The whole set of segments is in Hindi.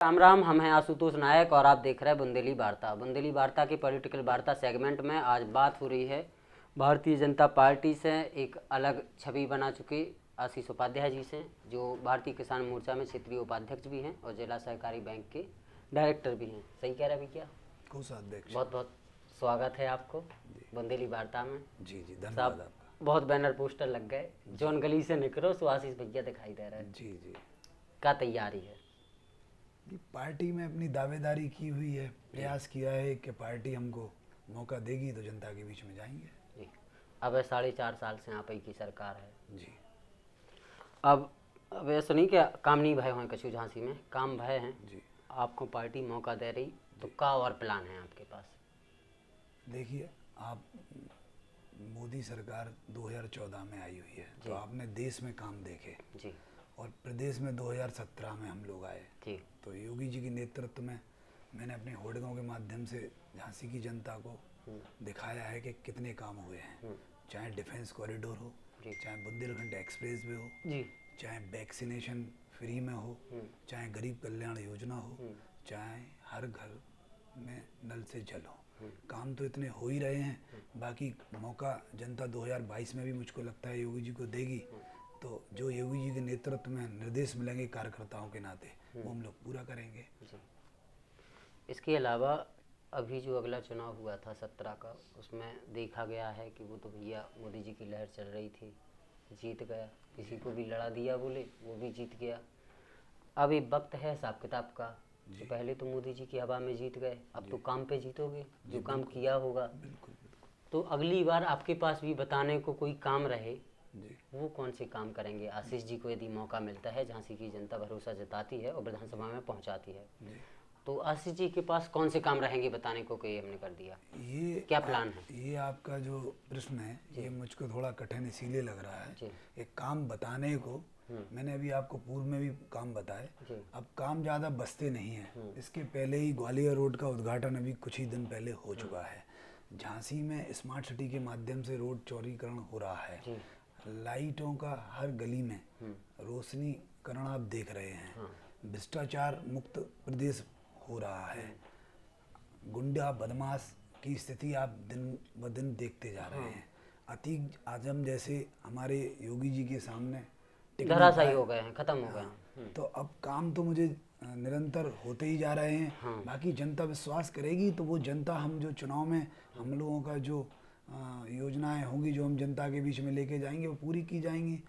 राम राम, हम हैं आशुतोष नायक और आप देख रहे हैं बुंदेली वार्ता। बुंदेली वार्ता की पॉलिटिकल वार्ता सेगमेंट में आज बात हो रही है भारतीय जनता पार्टी से एक अलग छवि बना चुके आशीष उपाध्याय जी से, जो भारतीय किसान मोर्चा में क्षेत्रीय उपाध्यक्ष भी हैं और जिला सहकारी बैंक के डायरेक्टर भी हैं। सही कह रहे हैं भैया? कोषाध्यक्ष। बहुत बहुत स्वागत है आपको बुंदेली वार्ता में। जी जी, धन्यवाद आपका। बहुत बैनर पोस्टर लग गए, जौन गली से निकलो तो आशीष भैया दिखाई दे रहे हैं। जी जी, क्या तैयारी है? पार्टी में अपनी दावेदारी की हुई है, प्रयास किया है कि पार्टी हमको मौका देगी तो जनता के बीच में जाएंगे। जी, अब 4.5 साल से आप ही की सरकार है जी। अब ऐसा नहीं कि काम नहीं भय हुए कछु झांसी में, काम भय हैं जी। आपको पार्टी मौका दे रही तो क्या और प्लान है आपके पास? देखिए, आप मोदी सरकार 2014 में आई हुई है तो आपने देश में काम देखे जी, और प्रदेश में 2017 में हम लोग आए जी। तो योगी जी के नेतृत्व में मैंने अपने होर्डिंगों के माध्यम से झांसी की जनता को दिखाया है कि कितने काम हुए हैं। चाहे डिफेंस कॉरिडोर हो, चाहे बुंदेलखंड एक्सप्रेस वे हो जी, चाहे वैक्सीनेशन फ्री में हो, चाहे गरीब कल्याण योजना हो, चाहे हर घर में नल से जल हो, काम तो इतने हो ही रहे हैं। बाकी मौका जनता 2022 में भी मुझको लगता है योगी जी को देगी, तो जो योगी जी के नेतृत्व में निर्देश मिलेंगे कार्यकर्ताओं के नाते वो हम लोग पूरा करेंगे। इसके अलावा अभी जो अगला चुनाव हुआ था 17 का, उसमें देखा गया है कि वो तो भैया मोदी जी की लहर चल रही थी, जीत गया, किसी को भी लड़ा दिया बोले वो भी जीत गया। अब एक वक्त है हिसाब किताब का, तो पहले तो मोदी जी की हवा में जीत गए, अब तो काम पे जीतोगे, जो काम किया होगा। बिल्कुल। तो अगली बार आपके पास भी बताने को कोई काम रहे जी। वो कौन से काम करेंगे आशीष जी को, यदि मौका मिलता है, झांसी की जनता भरोसा जताती है और विधानसभा में पहुंचाती है, तो आशीष जी के पास कौन से काम रहेंगे बताने को? कि हमने कर दिया, ये क्या प्लान है? ये आपका जो प्रश्न है ये मुझको थोड़ा कठिन इसीलिए लग रहा है। एक काम बताने को मैंने अभी आपको पूर्व में भी काम बताए, अब काम ज़्यादा बसते नहीं हैं। इसके पहले ही ग्वालियर रोड का उद्घाटन अभी कुछ ही दिन पहले हो चुका है। झांसी में स्मार्ट सिटी के माध्यम से रोड चौड़ीकरण हो रहा है, लाइटों का हर गली में रोशनीकरण आप देख रहे हैं, भ्रष्टाचार मुक्त प्रदेश हो रहा है, गुंडा बदमाश की स्थिति आप दिन ब दिन देखते जा रहे हैं। अतीक आजम जैसे हमारे योगी जी के सामने धराशायी हो गए हैं, खत्म हो गए हैं। तो अब काम तो मुझे निरंतर होते ही जा रहे हैं। बाकी जनता विश्वास करेगी तो वो जनता, हम जो चुनाव में हम लोगों का जो योजनाएं होंगी जो हम जनता के बीच में लेके जाएंगे वो पूरी की जाएंगी।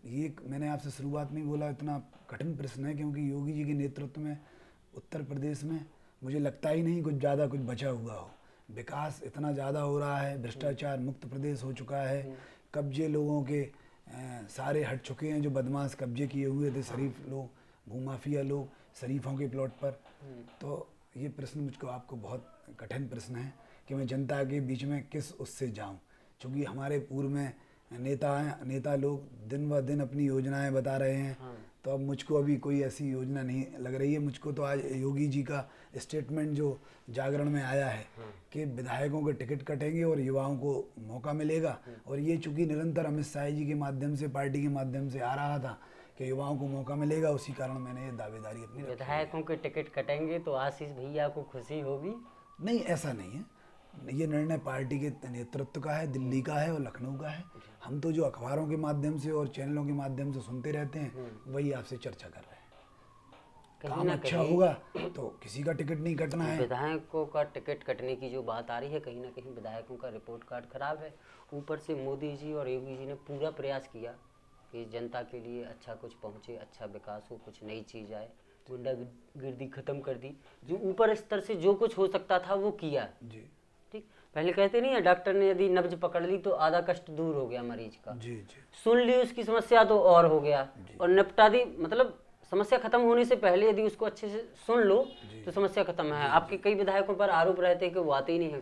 ये मैंने आपसे शुरुआत में बोला इतना कठिन प्रश्न है क्योंकि योगी जी के नेतृत्व में उत्तर प्रदेश में मुझे लगता ही नहीं कुछ ज़्यादा कुछ बचा हुआ हो। विकास इतना ज़्यादा हो रहा है, भ्रष्टाचार मुक्त प्रदेश हो चुका है, कब्जे लोगों के सारे हट चुके हैं, जो बदमाश कब्जे किए हुए थे, शरीफ लोग, भूमाफिया लोग शरीफों के प्लॉट पर। तो ये प्रश्न मुझको आपको बहुत कठिन प्रश्न है कि मैं जनता के बीच में किस उससे जाऊं, क्योंकि हमारे पूर्व में नेता लोग दिन ब दिन अपनी योजनाएं बता रहे हैं। तो अब मुझको अभी कोई ऐसी योजना नहीं लग रही है। मुझको तो आज योगी जी का स्टेटमेंट जो जागरण में आया है कि विधायकों के टिकट कटेंगे और युवाओं को मौका मिलेगा, और ये चूंकि निरंतर अमित शाह जी के माध्यम से, पार्टी के माध्यम से आ रहा था कि युवाओं को मौका मिलेगा, उसी कारण मैंने ये दावेदारी अपनी। विधायकों के टिकट कटेंगे तो आशीष भैया को खुशी होगी? नहीं, ऐसा नहीं है। ये निर्णय पार्टी के नेतृत्व का है, दिल्ली का है और लखनऊ का है। हम तो जो अखबारों के माध्यम से और चैनलों के माध्यम से सुनते रहते हैं वही आपसे चर्चा कर रहे हैं। काम अच्छा होगा तो किसी का टिकट नहीं कटना है। विधायकों का टिकट कटने की जो बात आ रही है, कहीं ना कहीं विधायकों का रिपोर्ट कार्ड खराब है। ऊपर से मोदी जी और योगी जी ने पूरा प्रयास किया कि जनता के लिए अच्छा कुछ पहुँचे, अच्छा विकास हो, कुछ नई चीज़ आए, गुंडागिर्दी खत्म कर दी, जो ऊपर स्तर से जो कुछ हो सकता था वो किया जी। ठीक। पहले कहते नहीं है, डॉक्टर ने यदि नब्ज पकड़ ली तो आधा कष्ट दूर हो गया मरीज का। जी जी। सुन ली उसकी समस्या तो और हो गया और निपटा दी। मतलब समस्या खत्म होने से पहले यदि उसको अच्छे से सुन लो तो समस्या खत्म है। आपके कई विधायकों पर आरोप रहते हैं कि वो आते ही नहीं है,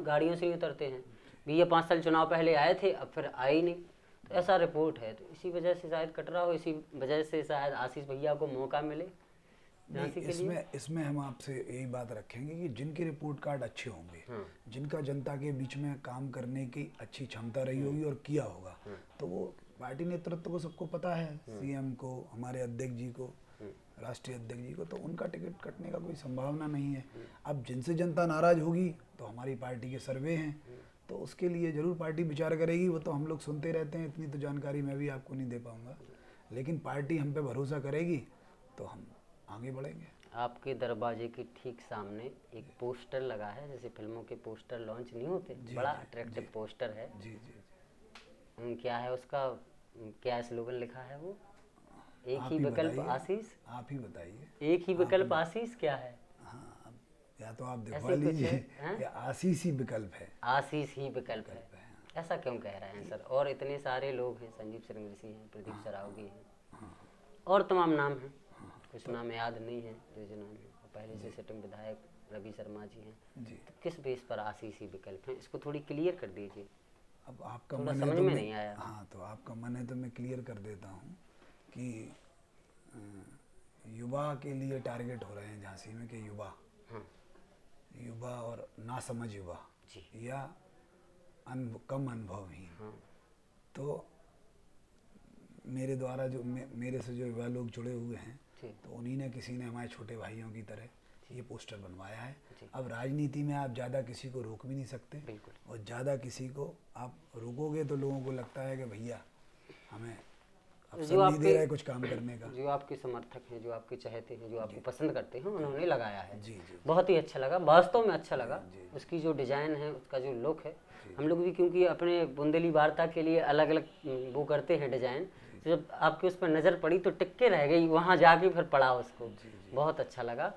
गाड़ियों से ही उतरते हैं। भैया 5 साल चुनाव पहले आए थे, अब फिर आए ही नहीं, तो ऐसा रिपोर्ट है। तो इसी वजह से शायद कट रहा हो, इसी वजह से शायद आशीष भैया को मौका मिले। इसमें हम आपसे यही बात रखेंगे कि जिनके रिपोर्ट कार्ड अच्छे होंगे, जिनका जनता के बीच में काम करने की अच्छी क्षमता रही होगी और किया होगा, तो वो पार्टी नेतृत्व को सबको पता है, सीएम को, हमारे अध्यक्ष जी को, राष्ट्रीय अध्यक्ष जी को, तो उनका टिकट कटने का कोई संभावना नहीं है। अब जिनसे जनता नाराज होगी तो हमारी पार्टी के सर्वे हैं, तो उसके लिए जरूर पार्टी विचार करेगी। वो तो हम लोग सुनते रहते हैं, इतनी तो जानकारी मैं भी आपको नहीं दे पाऊंगा, लेकिन पार्टी हम पे भरोसा करेगी तो हम आगे बढ़ेंगे। आपके दरवाजे के ठीक सामने एक पोस्टर लगा है, जैसे फिल्मों के पोस्टर लॉन्च नहीं होते, बड़ा अट्रैक्टिव पोस्टर है। जी जी जी। क्या है उसका, क्या स्लोगन लिखा है वो? एक आप ही विकल्प बताइए, आशीष। आप ही बताइए। एक ही विकल्प आशीष क्या है? हाँ, अब या तो आप दिखवा ऐसे कुछ लीजिए है, या आशीष ही विकल्प है। आशीष ही विकल्प है, ऐसा क्यों कह रहे हैं सर? और इतने सारे लोग हैं, संजीव श्रृंगेरी हैं, प्रदीप सरावगी हैं, और तमाम नाम हैं, कुछ नाम याद नहीं है, जो नाम है पहले से सिटिंग विधायक रवि शर्मा जी हैं जी। तो किस बेस पर आशीष ही विकल्प है? इसको थोड़ी क्लियर कर दीजिए, अब आपका थोड़ा मन है समझ तो में मैं, नहीं आया। हाँ तो आपका मन है तो मैं क्लियर कर देता हूँ कि युवा के लिए टारगेट हो रहे हैं झांसी में कि युवा, हाँ युवा और नासमझ युवा जी, या कम अनुभवहीन। हाँ तो मेरे द्वारा जो मेरे से जो युवा लोग जुड़े हुए हैं, जी, तो उन्हीं ने किसी ने हमारे छोटे भाइयों की तरह ये पोस्टर बनवाया है। जी। अब राजनीति में आप ज़्यादा किसी को रोक भी नहीं सकते, बिल्कुल। और ज़्यादा किसी को आप रोकोगे तो लोगों को लगता है कि भैया हमें अवसर जो नहीं दे रहा है कुछ काम करने का। जो आपके समर्थक हैं, जो आपके चाहते हैं, जो आपको पसंद करते हैं, उन्होंने लगाया है। जी जी बहुत ही अच्छा लगा, वास्तव में अच्छा लगा। उसकी जो डिजाइन है, उसका जो लुक है, हम लोग भी क्योंकि अपने बुंदेली वार्ता के लिए अलग अलग वो करते हैं डिजाइन, तो जब आपके उस पर नज़र पड़ी तो टिक्के रह गई, वहाँ जाके फिर पढ़ा उसको, बहुत अच्छा लगा।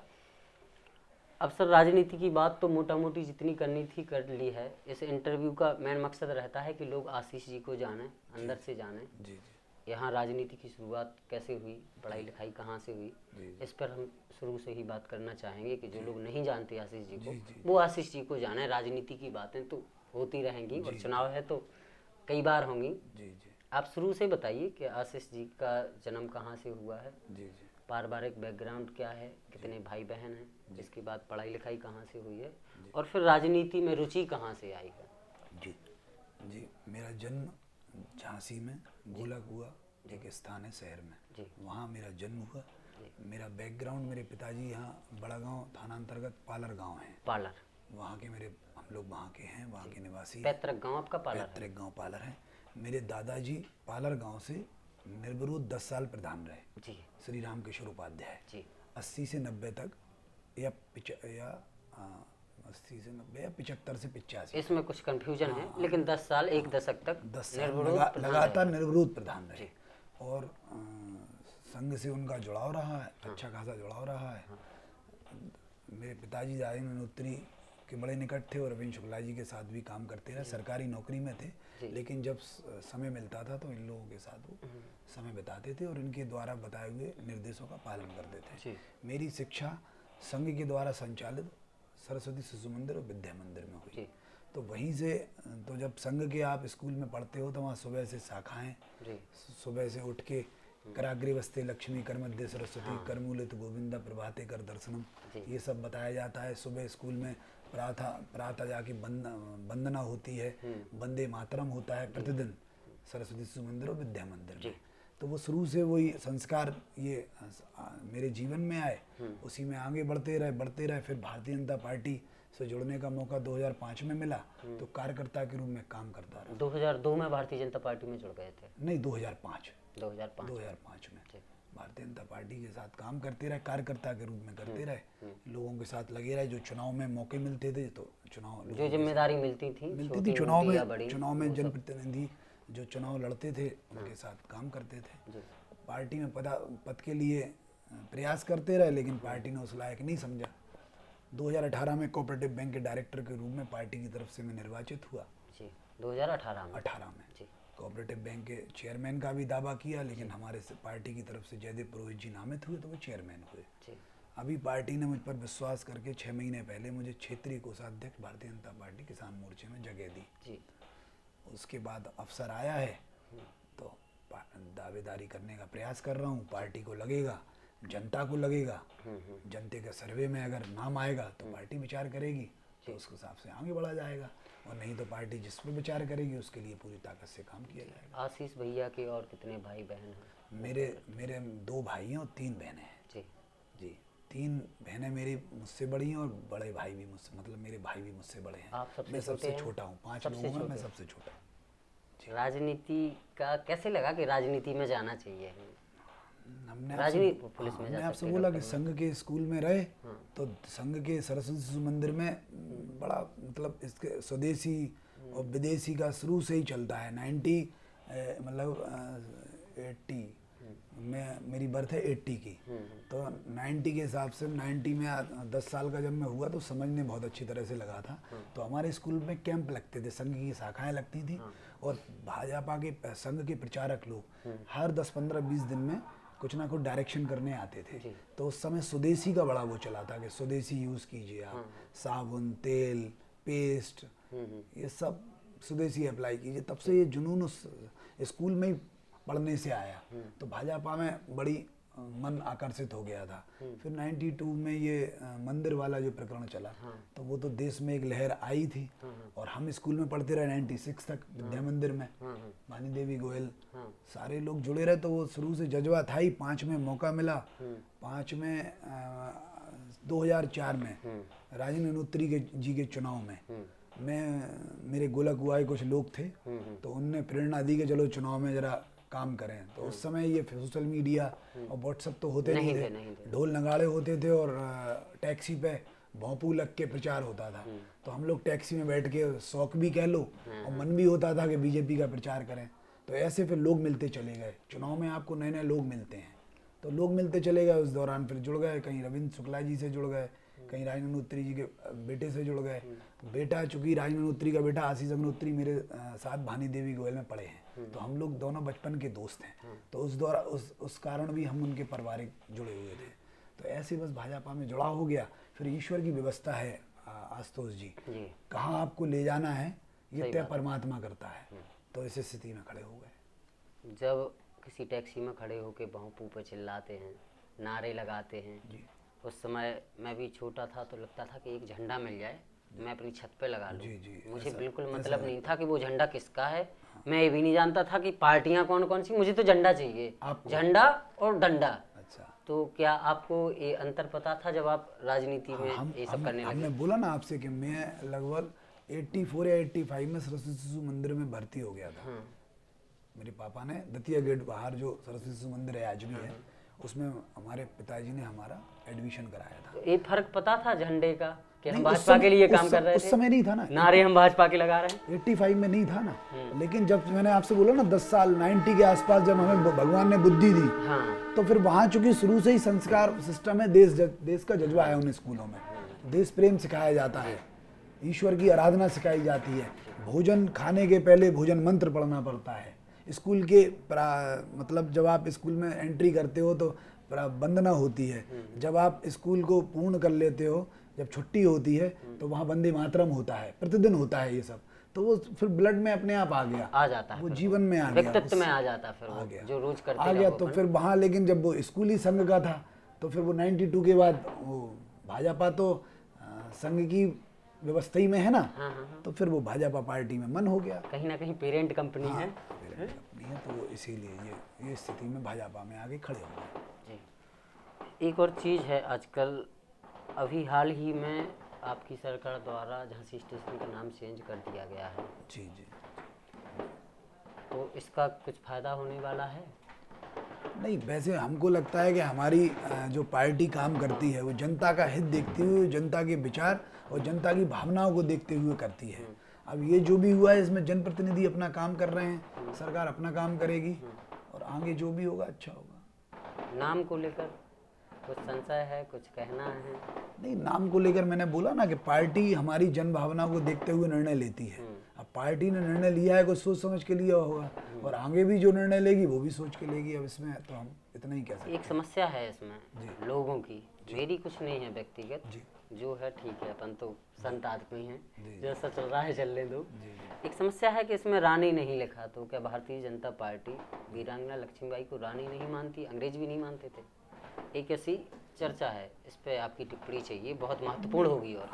अब सर राजनीति की बात तो मोटा मोटी जितनी करनी थी कर ली है। इस इंटरव्यू का मेन मकसद रहता है कि लोग आशीष जी को जाने, अंदर से जाने, जी जी यहाँ राजनीति की शुरुआत कैसे हुई, पढ़ाई लिखाई कहाँ से हुई, इस पर हम शुरू से ही बात करना चाहेंगे कि जो लोग नहीं जानते आशीष जी को, वो आशीष जी को जाने। राजनीति की बातें तो होती रहेंगी और चुनाव है तो कई बार होंगी। जी जी आप शुरू से बताइए कि आशीष जी का जन्म कहाँ से हुआ है, जी जी पारिवारिक बैकग्राउंड क्या है, कितने भाई बहन हैं, इसके बाद पढ़ाई लिखाई कहाँ से हुई है, और फिर राजनीति में रुचि कहाँ से आई है? जी जी। मेरा जन्म झांसी में गोलक हुआ, एक स्थान है शहर में, जी। वहाँ मेरा जन्म हुआ। मेरा बैकग्राउंड, मेरे पिताजी यहाँ बड़ा गांव थाना अंतर्गत पालर गांव है, पालर, वहाँ के मेरे, हम लोग वहाँ के हैं, वहाँ के निवासी हैं। पैतृक गांव आपका पालर है? पैतृक गांव पालर है। मेरे दादाजी पालर गांव से निर्विरोध 10 साल प्रधान रहे, जी श्री राम किशोर उपाध्याय। जी 80 से 90 तक या 80 से 90 या 75 से 85, इसमें कुछ कंफ्यूजन है, लेकिन 10 साल, एक दशक तक 10 साल निर्विरोध प्रधान लगातार रहे। निर्विरोध प्रधान रहे। और संघ से उनका जुड़ाव रहा है, अच्छा खासा जुड़ाव रहा है। मेरे पिताजी राजेंद्र उत्तरी के बड़े निकट थे और अरविंद शुक्ला जी के साथ भी काम करते रहे। सरकारी नौकरी में थे, लेकिन जब समय मिलता था तो इन लोगों के साथ वो समय बिताते थे और इनके द्वारा बताए हुए निर्देशों का पालन करते थे। मेरी शिक्षा संघ के द्वारा संचालित सरस्वती शिशु मंदिर और विद्या मंदिर में हुई। तो वहीं से, तो जब संघ के आप स्कूल में पढ़ते हो तो वहाँ सुबह से शाखाएं, सुबह से उठ के कराग्रे वस्ते लक्ष्मी, कर मध्य सरस्वती, करमूलित गोविंदा, प्रभाते कर दर्शनम, ये सब बताया जाता है। सुबह स्कूल में प्रातः जाके वंदना होती है, वंदे मातरम होता है प्रतिदिन सरस्वती शिशु मंदिर और विद्या मंदिर में। तो वो शुरू से वही संस्कार ये मेरे जीवन में आए, उसी में आगे बढ़ते रहे। फिर भारतीय जनता पार्टी से जुड़ने का मौका 2005 में मिला, तो कार्यकर्ता के रूप में काम करता रहा। 2002 में भारतीय जनता पार्टी में जुड़ गए थे? नहीं, 2005 में भारतीय जनता पार्टी के साथ काम करते रहे, कार्यकर्ता के रूप में करते रहे, लोगों के साथ लगे रहे। जो चुनाव में मौके मिलते थे तो चुनाव, जो जिम्मेदारी मिलती थी चुनाव में जनप्रतिनिधि जो चुनाव लड़ते थे उनके साथ काम करते थे। पार्टी में पद के लिए प्रयास करते रहे, लेकिन पार्टी ने उस लायक नहीं समझा। 2018 में कोऑपरेटिव बैंक के डायरेक्टर के रूप में पार्टी की तरफ से मैं निर्वाचित हुआ। 2018 में कोऑपरेटिव बैंक के चेयरमैन का भी दावा किया, लेकिन हमारे पार्टी की तरफ से जयदेव पुरोहित जी नामित हुए तो वो चेयरमैन हुए। अभी पार्टी ने मुझ पर विश्वास करके 6 महीने पहले मुझे क्षेत्रीय कोषाध्यक्ष भारतीय जनता पार्टी किसान मोर्चे में जगह दी। उसके बाद अवसर आया है तो दावेदारी करने का प्रयास कर रहा हूँ। पार्टी को लगेगा, जनता को लगेगा, जनता के सर्वे में अगर नाम आएगा तो पार्टी विचार करेगी, तो उस हिसाब से आगे बढ़ा जाएगा, और नहीं तो पार्टी जिस पर विचार करेगी उसके लिए पूरी ताकत से काम किया जाएगा। आशीष भैया के और कितने भाई बहन हैं? मेरे 2 भाई हैं और 3 बहनें हैं। 3 बहनें मेरी मुझसे बड़ी हैं और बड़े भाई भी मुझसे, मतलब मेरे भाई भी मुझसे बड़े हैं। आप सबसे मैं छोटे सबसे हैं? छोटा हूँ, 5 सबसे लोगों में मैं छोटे। सबसे छोटा। राजनीति का कैसे लगा कि राजनीति में जाना चाहिए? हमने राजनीति पुलिस में हमने जा आपसे सकते हैं, बोला कि डॉक्टर में। संघ के स्कूल में रहे, तो संघ के सरस्वती शिशु मंदिर में बड़ा, मतलब इसके स्वदेशी और विदेशी का शुरू से ही चलता है। 80 में मेरी बर्थ है 80 की, तो 90 के हिसाब से 90 में 10 साल का जब मैं हुआ तो समझने बहुत अच्छी तरह से लगा था। तो हमारे स्कूल में कैंप लगते थे, संघ की शाखाएं लगती थी, और भाजपा के संघ के प्रचारक लोग हर 10, 15, 20 दिन में कुछ ना कुछ डायरेक्शन करने आते थे। तो उस समय स्वदेशी का बड़ा वो चला था कि स्वदेशी यूज़ कीजिए आप, साबुन, तेल, पेस्ट, ये सब स्वदेशी अप्लाई कीजिए। तब से ये जुनून उस स्कूल में ही पढ़ने से आया, तो भाजपा में बड़ी मन आकर्षित हो गया था। फिर 92 में ये मंदिर वाला जो प्रकरण चला, तो वो तो देश में एक लहर आई थी, और हम स्कूल में पढ़ते रहे 96 तक विद्या मंदिर में, वानी देवी गोयल सारे लोग जुड़े रहे, तो वो शुरू से जज्बा था ही। 5 में मौका मिला, 5 में 2004 में राजेंद्र नूत्री जी के चुनाव में मेरे गोलक हुआ कुछ लोग थे, तो उनने प्रेरणा दी कि चलो चुनाव में जरा काम करें। तो उस समय ये सोशल मीडिया और व्हाट्सएप तो होते नहीं थे, ढोल नगाड़े होते थे, और टैक्सी पे भोंपू लग के प्रचार होता था। तो हम लोग टैक्सी में बैठ के, शौक भी कह लो और मन भी होता था कि बीजेपी का प्रचार करें। तो ऐसे फिर लोग मिलते चले गए। चुनाव में आपको नए नए लोग मिलते हैं, तो लोग मिलते चले गए। उस दौरान फिर जुड़ गए, कहीं रविंद्र शुक्ला जी से जुड़ गए, कहीं राजेंद्र नूत्री जी के बेटे से जुड़ गए। बेटा, चूंकि राजेंद्र नूत्री का बेटा आशीष अग्निहोत्री मेरे साथ भानी देवी गोयल में पढ़े हैं, तो हम लोग दोनों बचपन के दोस्त हैं। तो उस दौरान उस कारण भी हम उनके पारिवारिक जुड़े हुए थे। तो ऐसे बस भाजपा में जुड़ा हो गया। फिर ईश्वर की व्यवस्था है आशुतोष जी, कहाँ आपको ले जाना है ये तय परमात्मा करता है। तो इस स्थिति में खड़े हो गए। जब किसी टैक्सी में खड़े होकर भोंपू पे चिल्लाते हैं, नारे लगाते हैं, उस समय मैं भी छोटा था, तो लगता था कि एक झंडा मिल जाए, मैं अपनी छत पे लगा लूं। मुझे बिल्कुल मतलब नहीं था कि वो झंडा किसका है, मैं ये भी नहीं जानता था कि पार्टियां कौन कौन सी, मुझे तो झंडा चाहिए, झंडा और डंडा। अच्छा, तो क्या आपको ये अंतर पता था जब आप राजनीति में ये सब करने लगे? हमने बोला ना आपसे कि मैं लगभग 84 या 85 में सरस्वती शिशु मंदिर में भर्ती हो गया था। मेरे पापा ने दतिया गेट बाहर जो सरस्वती शिशु मंदिर है आज भी है, उसमें हमारे पिताजी ने हमारा एडमिशन कराया था। तो ये फर्क पता था झंडे का कि हम भाजपा के लिए काम कर रहे थे? उस समय नहीं था ना, नारे हम भाजपा के लगा रहे हैं। 85 में नहीं था ना। लेकिन जब मैंने आपसे बोला ना 10 साल 90 के आसपास जब हमें भगवान ने बुद्धि दी, तो फिर वहाँ चूंकि शुरू से ही संस्कार सिस्टम है, देश का जज्बा है। उन स्कूलों में देश प्रेम सिखाया जाता है, ईश्वर की आराधना सिखाई जाती है, भोजन खाने के पहले भोजन मंत्र पढ़ना पड़ता है। स्कूल के मतलब जब आप स्कूल में एंट्री करते हो तो वंदना होती है, जब आप स्कूल को पूर्ण कर लेते हो, जब छुट्टी होती है तो वहाँ वंदे मातरम होता है, प्रतिदिन होता है ये सब। तो वो फिर ब्लड में अपने आप आ जाता है, वो जीवन में आ गया, व्यक्तित्व में आ जाता, फिर आ गया, जो रोज करते आ गया। तो फिर वहाँ, लेकिन जब वो स्कूली संघ का था, तो फिर वो 92 के बाद वो भाजपा तो संघ की व्यवस्था ही में है ना, तो फिर वो भाजपा पार्टी में मन हो गया। कहीं ना कहीं पेरेंट कंपनी है, तो वो इसीलिए ये स्थिति में भाजपा में आगे खड़े हो गए। जी, एक और चीज़ है, आजकल अभी हाल ही में आपकी सरकार द्वारा झांसी स्टेशन का नाम चेंज कर दिया गया है। जी जी। तो इसका कुछ फ़ायदा होने वाला है? नहीं, वैसे हमको लगता है कि हमारी जो पार्टी काम करती है वो जनता का हित देखते हुए, जनता के विचार और जनता की भावनाओं को देखते हुए करती है। अब ये जो भी हुआ है इसमें जनप्रतिनिधि अपना काम कर रहे हैं, सरकार अपना काम करेगी, और आगे जो भी होगा अच्छा होगा। नाम को लेकर कुछ संशय है, कुछ कहना है? नहीं, नाम को लेकर मैंने बोला ना कि पार्टी हमारी जन भावना को देखते हुए निर्णय लेती है। अब पार्टी ने निर्णय लिया है, कुछ सोच समझ के लिया होगा, और आगे भी जो निर्णय लेगी वो भी सोच के लेगी। अब इसमें तो हम इतना ही कह सकते हैं। एक समस्या है इसमें लोगों की, मेरी कुछ नहीं है व्यक्तिगत, जो है ठीक है, अपन तो संत आदमी हैं, जैसा चल रहा है चलने दो। एक समस्या है कि इसमें रानी नहीं लिखा, तो क्या भारतीय जनता पार्टी वीरांगना लक्ष्मीबाई को रानी नहीं मानती? अंग्रेज भी नहीं मानते थे, एक ऐसी चर्चा है, इस पे आपकी टिप्पणी चाहिए, बहुत महत्वपूर्ण होगी। और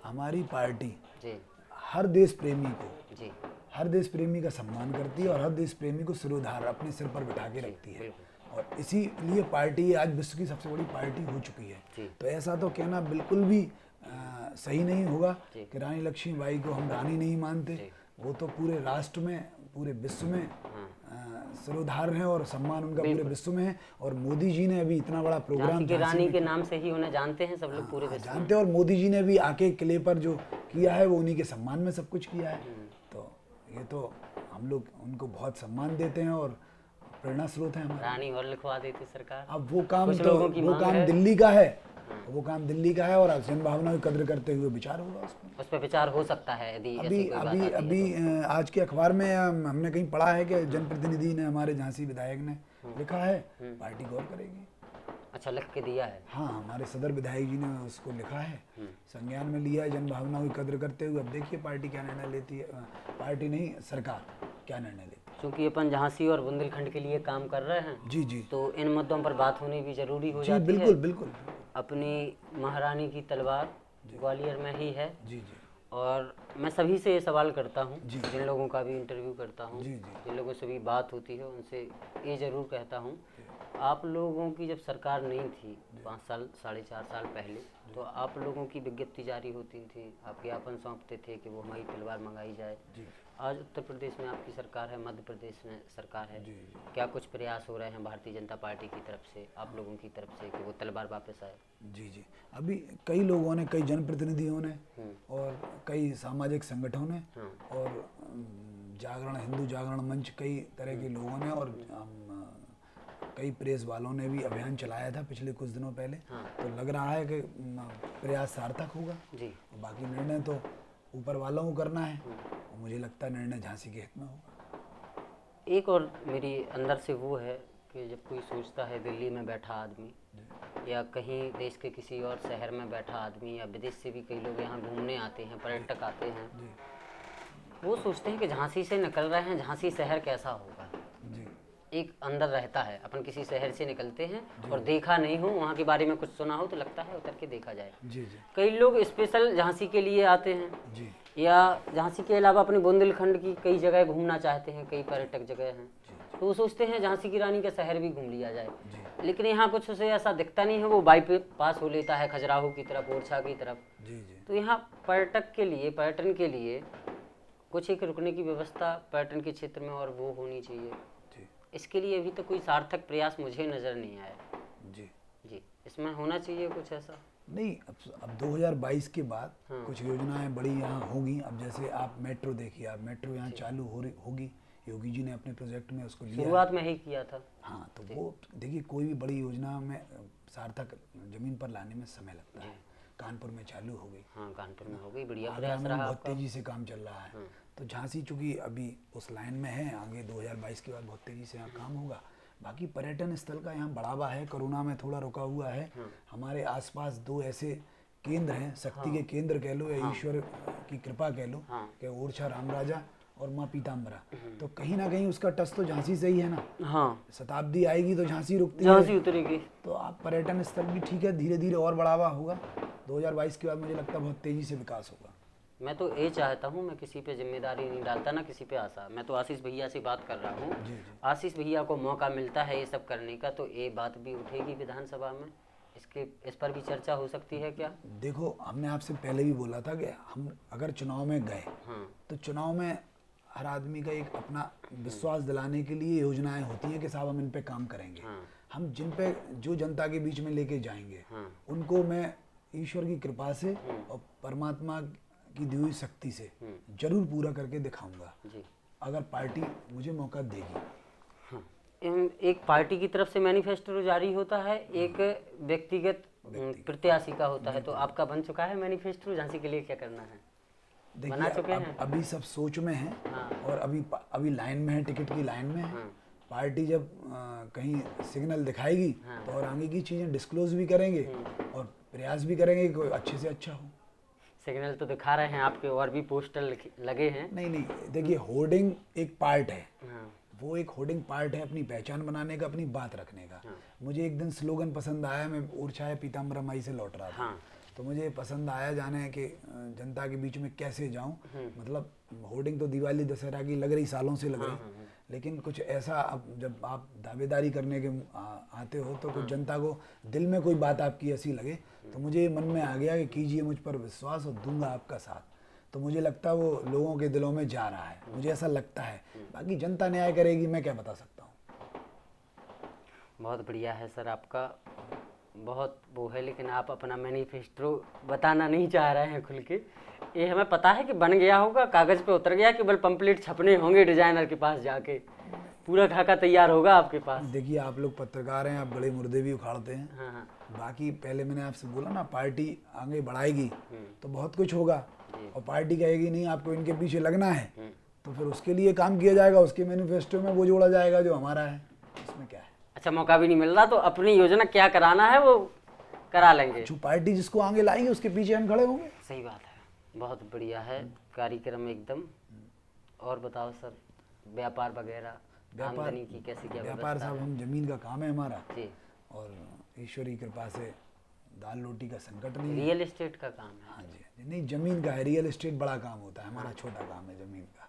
हमारी पार्टी जी हर देश प्रेमी को, जी, हर देश प्रेमी का सम्मान करती है, और हर देश प्रेमी को सिरोधार अपने सिर पर बिठा के रखती है। और इसीलिए पार्टी आज विश्व की सबसे बड़ी पार्टी हो चुकी है। जी। तो ऐसा तो कहना बिल्कुल भी सही नहीं होगा जी। कि रानी लक्ष्मीबाई को हम रानी नहीं मानते। वो तो पूरे राष्ट्र में, पूरे विश्व में सिरोधार्य हैं और सम्मान उनका पूरे विश्व में है। और मोदी जी ने अभी इतना बड़ा प्रोग्राम झांसी की रानी के नाम से ही उन्हें जानते हैं सब लोग पूरे विश्व में। जानते हैं, और मोदी जी ने भी आके किले पर जो किया है वो उन्हीं के सम्मान में सब कुछ किया है। तो ये तो हम लोग उनको बहुत सम्मान देते हैं और प्रेरणा स्रोत है हमारे। रानी और लिखवा देती सरकार। अब वो काम कुछ तो लोगों की वो मांग काम है। दिल्ली का है, वो काम दिल्ली का है और जन भावना की कद्र करते हुए विचार होगा उस पर। उस पर विचार हो सकता है यदि ऐसी अभी कोई बात अभी आती है अभी आज के अखबार में हमने कहीं पढ़ा है कि जनप्रतिनिधि ने, हमारे झांसी विधायक ने लिखा है पार्टी गौर करेगी। तो। अच्छा, लिख के दिया है। हाँ, हमारे सदर विधायक जी ने उसको लिखा है, संज्ञान में लिया है, जन भावनाओं की कद्र करते हुए। अब देखिए पार्टी क्या निर्णय लेती है, पार्टी नहीं सरकार क्या निर्णय लेती है। क्योंकि अपन झांसी और बुंदेलखंड के लिए काम कर रहे हैं, जी जी तो इन मुद्दों पर बात होनी भी जरूरी हो जी, जाती बिल्कुल है। बिल्कुल। अपनी महारानी की तलवार ग्वालियर में ही है। जी जी और मैं सभी से ये सवाल करता हूँ, जी। जिन लोगों का भी इंटरव्यू करता हूँ, जी जी जिन लोगों से भी बात होती है, उनसे ये ज़रूर कहता हूँ, आप लोगों की जब सरकार नहीं थी 5 साल 4.5 साल पहले, तो आप लोगों की विज्ञप्ति जारी होती थी, आप ज्ञापन सौंपते थे कि वो हमारी तलवार मंगाई जाए। जी आज उत्तर प्रदेश में आपकी सरकार है, मध्य प्रदेश में सरकार है, जी क्या कुछ प्रयास हो रहे हैं भारतीय जनता पार्टी की तरफ से, आप लोगों की तरफ से, कि वो तलवार वापस आए? जी जी। अभी कई लोगों ने, कई जनप्रतिनिधियों ने और कई सामाजिक संगठनों ने और जागरण, हिंदू जागरण मंच, कई तरह के लोगों ने और कई प्रेस वालों ने भी अभियान चलाया था पिछले कुछ दिनों पहले। तो लग रहा है कि प्रयास सार्थक होगा। जी। बाकी निर्णय तो ऊपर वालों को करना है और मुझे लगता है निर्णय झांसी के हित में होगा। एक और मेरी अंदर से वो है कि जब कोई सोचता है दिल्ली में बैठा आदमी या कहीं देश के किसी और शहर में बैठा आदमी या विदेश से भी कई लोग यहाँ घूमने आते हैं, पर्यटक आते हैं, वो सोचते हैं कि झांसी से निकल रहे हैं, झांसी शहर कैसा होगा। जी एक अंदर रहता है, अपन किसी शहर से निकलते हैं और देखा नहीं हो, वहाँ के बारे में कुछ सुना हो, तो लगता है उतर के देखा जाए। जी जी कई लोग स्पेशल झांसी के लिए आते हैं जी या झांसी के अलावा अपने बुंदेलखंड की कई जगह घूमना चाहते हैं, कई पर्यटक जगह हैं, तो वो सोचते हैं झांसी की रानी का शहर भी घूम लिया जाए। लेकिन यहाँ कुछ उसे ऐसा दिखता नहीं है, वो बाईपास हो लेता है खजुराहो की तरफ, ओरछा की तरफ। जी जी तो यहाँ पर्यटक के लिए, पर्यटन के लिए कुछ एक रुकने की व्यवस्था पर्यटन के क्षेत्र में और वो होनी चाहिए। जी इसके लिए अभी तो कोई सार्थक प्रयास मुझे नज़र नहीं आया। जी जी, इसमें होना चाहिए कुछ ऐसा। नहीं, अब 2022 के बाद कुछ योजनाएं बड़ी यहाँ होगी। अब जैसे आप मेट्रो देखिए, आप मेट्रो यहाँ चालू होगी, योगी जी ने अपने प्रोजेक्ट में उसको लिया। शुरुआत में ही किया था। हाँ, तो वो देखिए कोई भी बड़ी योजना में सार्थक जमीन पर लाने में समय लगता है। कानपुर में चालू हो गई, हाँ कानपुर में हो गई, बढ़िया आगरा प्रयास में रहा बहुत आपका। तेजी से काम चल रहा है। तो झांसी चूंकि अभी उस लाइन में है, आगे 2022 के बाद बहुत तेजी से यहाँ काम होगा। बाकी पर्यटन स्थल का यहाँ बढ़ावा है, कोरोना में थोड़ा रुका हुआ है। हमारे आसपास 2 ऐसे केंद्र हैं, शक्ति के केंद्र कह लो या ईश्वर की कृपा कह लो, कि ओरछा रामराजा और माँ पीताम्बरा। तो कहीं ना कहीं उसका टच तो झांसी से ही है ना। हाँ, शताब्दी आएगी तो झांसी रुकती झांसी है, उतरेगी। तो आप पर्यटन स्थल भी ठीक है, धीरे धीरे और बढ़ावा होगा। 2022 के बाद मुझे लगता है बहुत तेजी से विकास होगा। मैं तो ये चाहता हूँ, मैं किसी पे जिम्मेदारी नहीं डालता, ना किसी पे आशा। मैं तो आशीष भैया से बात कर रहा हूँ, आशीष भैया को मौका मिलता है ये सब करने का, तो ये बात भी उठेगी विधानसभा में, इस पर भी चर्चा हो सकती है क्या? देखो, हमने आपसे पहले भी बोला था कि हम अगर चुनाव में गए तो चुनाव में हर आदमी का एक अपना विश्वास दिलाने के लिए योजनाएं होती हैं कि साहब हम इन पे काम करेंगे। हम जिन पे जो जनता के बीच में लेके जाएंगे उनको मैं ईश्वर की कृपा से और परमात्मा की दी हुई शक्ति से जरूर पूरा करके दिखाऊंगा, अगर पार्टी मुझे मौका देगी। एक पार्टी की तरफ से मैनिफेस्टो जारी होता है, एक व्यक्तिगत प्रत्याशी का होता है। तो आपका बन चुका है मैनिफेस्टो, झांसी के लिए क्या करना है? बना चुके देखिए, हैं? अभी सब सोच में है और अभी लाइन में है, टिकट की लाइन में है। पार्टी जब कहीं सिग्नल दिखाएगी तो और आगे की चीजें डिस्क्लोज भी करेंगे और प्रयास भी करेंगे कि कोई अच्छे से अच्छा हो। सिग्नल तो दिखा रहे हैं आपके, और भी पोस्टर लगे हैं। नहीं, देखिए होर्डिंग एक पार्ट है, वो एक होर्डिंग पार्ट है अपनी पहचान बनाने का, अपनी बात रखने का। मुझे एक दिन स्लोगन पसंद आया, मैं ओरछा पीताम्बरा माई से लौट रहा था, तो मुझे पसंद आया जाने कि जनता के बीच में कैसे जाऊं। मतलब होर्डिंग तो दिवाली दशहरा की लग रही, सालों से लग रही, लेकिन कुछ ऐसा, अब जब आप दावेदारी करने के आते हो तो कुछ जनता को दिल में कोई बात आपकी ऐसी लगे तो मुझे मन में आ गया कि कीजिए मुझ पर विश्वास और दूंगा आपका साथ। तो मुझे लगता है वो लोगों के दिलों में जा रहा है, मुझे ऐसा लगता है। बाकी जनता न्याय करेगी, मैं क्या बता सकता हूँ। बहुत बढ़िया है सर, आपका बहुत वो है, लेकिन आप अपना मैनिफेस्टो बताना नहीं चाह रहे हैं खुल के। ये हमें पता है कि बन गया होगा, कागज़ पे उतर गया, केवल पंपलेट छपने होंगे डिजाइनर के पास जाके, पूरा खाका तैयार होगा आपके पास। देखिए आप लोग पत्रकार हैं, आप बड़े मुर्दे भी उखाड़ते हैं। हाँ। बाकी पहले मैंने आपसे बोला ना, पार्टी आगे बढ़ाएगी तो बहुत कुछ होगा, और पार्टी कहेगी नहीं आपको इनके पीछे लगना है, तो फिर उसके लिए काम किया जाएगा, उसके मैनिफेस्टो में वो जोड़ा जाएगा जो हमारा है, इसमें क्या है। अच्छा, मौका भी नहीं मिल रहा तो अपनी योजना क्या कराना है वो करा लेंगे। जो पार्टी जिसको आगे लाएंगे उसके पीछे हम खड़े होंगे। सही बात है, बहुत बढ़िया है कार्यक्रम एकदम। और बताओ सर, व्यापार वगैरह आमदनी की कैसी क्या व्यापार साहब, हम जमीन का काम है हमारा जी, और ईश्वरी कृपा से दाल रोटी का संकट नहीं है। रियल एस्टेट का काम है। हाँ जी, नहीं जमीन का है, रियल एस्टेट बड़ा काम होता है, हमारा छोटा काम है जमीन का,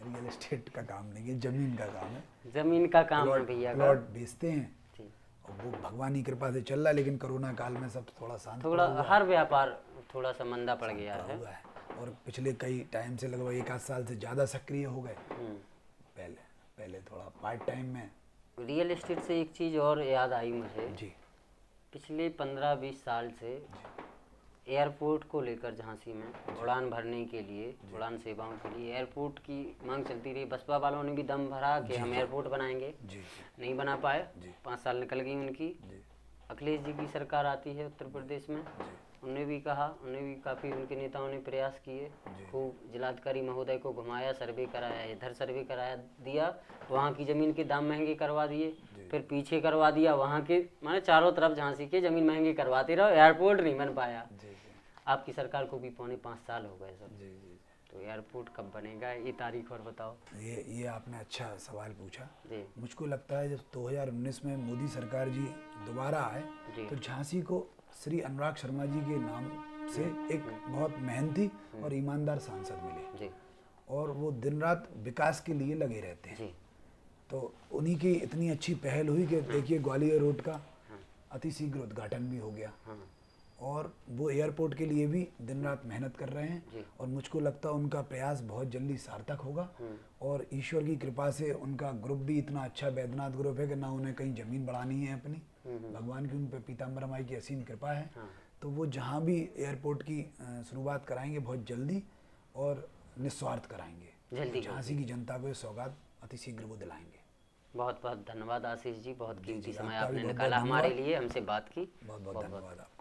रियल एस्टेट का काम नहीं है, जमीन का काम है। जमीन का काम है भैया का। प्लॉट बेचते हैं जी। और वो भगवान की कृपा से चल रहा है, लेकिन कोरोना काल में सब थोड़ा शांत थोड़ा हर व्यापार थोड़ा सा मंदा पड़ गया है। हुआ है, और पिछले कई टाइम से लगभग 1 आध साल से ज़्यादा सक्रिय हो गए। पहले थोड़ा पार्ट टाइम में। रियल एस्टेट से एक चीज़ और याद आई मुझे जी। पिछले 15-20 साल से एयरपोर्ट को लेकर झांसी में उड़ान भरने के लिए, उड़ान सेवाओं के लिए एयरपोर्ट की मांग चलती रही। बसपा वालों ने भी दम भरा कि हम एयरपोर्ट बनाएंगे, नहीं बना पाए। 5 साल निकल गई उनकी। अखिलेश जी की सरकार आती है उत्तर प्रदेश में, उन्होंने भी कहा, उन्हें भी काफ़ी उनके नेताओं ने प्रयास किए, खूब जिलाधिकारी महोदय को घुमाया, सर्वे कराया, इधर सर्वे कराया दिया, वहाँ की ज़मीन के दाम महंगे करवा दिए, फिर पीछे करवा दिया वहाँ के, माने चारों तरफ झांसी के ज़मीन महंगी करवाते रहो, एयरपोर्ट नहीं बन पाया। आपकी सरकार को भी 4.5 साल हो गए सर। तो एयरपोर्ट कब बनेगा, ये तारीख और बताओ। ये आपने अच्छा सवाल पूछा। जी। मुझको लगता है जब 2019 में मोदी सरकार जी दोबारा आए तो झांसी को श्री अनुराग शर्मा जी के नाम से एक बहुत मेहनती और ईमानदार सांसद मिले जी। और वो दिन रात विकास के लिए लगे रहते हैं। तो उन्हीं की इतनी अच्छी पहल हुई कि देखिए ग्वालियर रोड का अति शीघ्र उद्घाटन भी हो गया, और वो एयरपोर्ट के लिए भी दिन रात मेहनत कर रहे हैं, और मुझको लगता है उनका प्रयास बहुत जल्दी सार्थक होगा। और ईश्वर की कृपा से उनका ग्रुप भी इतना अच्छा वैद्यनाथ ग्रुप है कि ना उन्हें कहीं ज़मीन बढ़ानी है अपनी, भगवान की उन पर पीताम्बर माई की असीम कृपा है। तो वो जहाँ भी एयरपोर्ट की शुरुआत कराएंगे बहुत जल्दी और निस्वार्थ कराएंगे, झांसी की जनता को ये सौगात अति शीघ्र वो दिलाएंगे। बहुत बहुत धन्यवाद आशीष जी, बहुत कीमती समय आपने निकाला हमारे लिए, हमसे बात की। बहुत बहुत धन्यवाद आपको।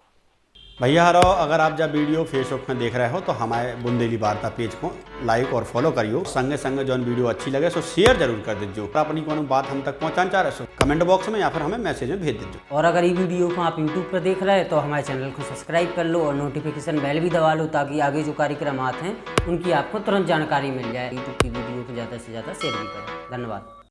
भैया हरो, अगर आप जब वीडियो फेसबुक में देख रहे हो तो हमारे बुंदेली वार्ता पेज को लाइक और फॉलो करियो। संगे संगे जो वीडियो अच्छी लगे सो शेयर जरूर कर दीजिए। अपनी कोनो बात हम तक पहुँचाना चाह रहे सो कमेंट बॉक्स में या फिर हमें मैसेज में भेज दीजिए। और अगर ये वीडियो को आप यूट्यूब पर देख रहे हैं तो हमारे चैनल को सब्सक्राइब कर लो और नोटिफिकेशन बेल भी दबा लो, ताकि आगे जो कार्यक्रम आते हैं उनकी आपको तुरंत जानकारी मिल जाए। यूट्यूब की वीडियो को ज़्यादा से ज़्यादा शेयर भी करें। धन्यवाद।